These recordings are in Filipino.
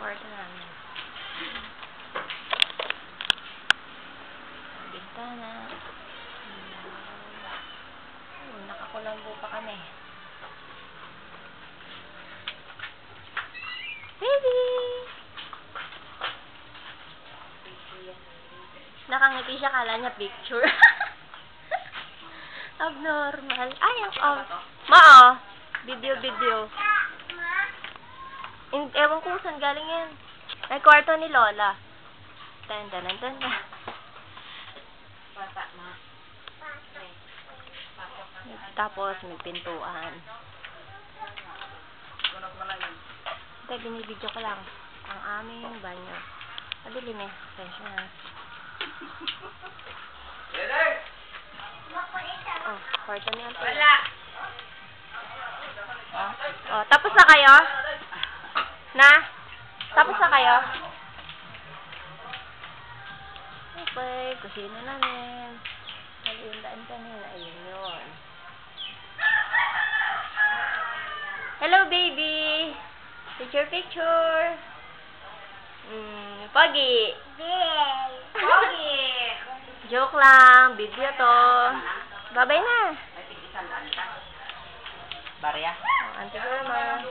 kwarto namin. Bintana. Nakakulambo pa kami. Baby! Nakangiti siya, kala niya picture. Abnormal. Ay, Ma, video. Ewan ko saan galing yan. Ay, kwarto ni Lola. Tan. Tapos, may pintuan. Ito, binibidyo ko lang. Ang aming banyo. Madilim eh. Attention na. Oh, kwarto niya. Wala. Oh, tapos na kayo? Tapos na kayo? Okay, kusina namin. Naliundaan kanina. Ayun yun. Hello, baby! Picture. Pogi! Pogi! Joke lang. Video to. Babay na. Barya? Auntie Irma.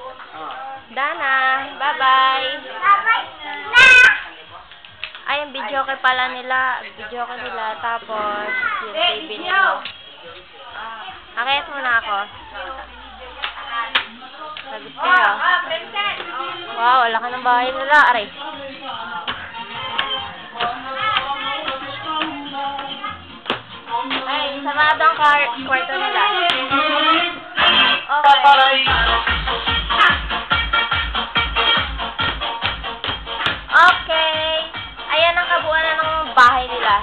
Dana. Bye-bye. Ay, yung video ko pala nila. Tapos, yung TV nila. Akayat muna ako. Sagot kayo. Wow, wala ka ng bahay nila. Aray. Ay, sarado ang kwarto nila. Okay. Ayan ang kabuuan na ng bahay nila.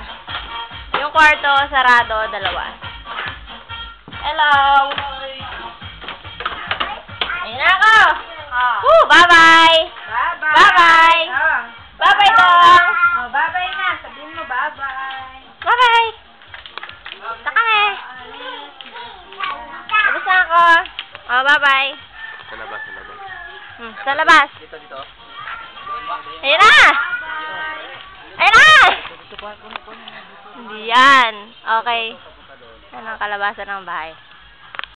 Yung kwarto, sarado, dalawa. Hello. Ayan na ako. Bye-bye. Bye-bye. Bye-bye dong. Bye-bye na. Sabihin mo bye-bye. Bye-bye. Sa kami. Tapos na ako. Bye-bye. Sa labas. Sa labas. Dito. Ayan na. Hindi yan. Okay. Yan ang kalabasan ng bahay.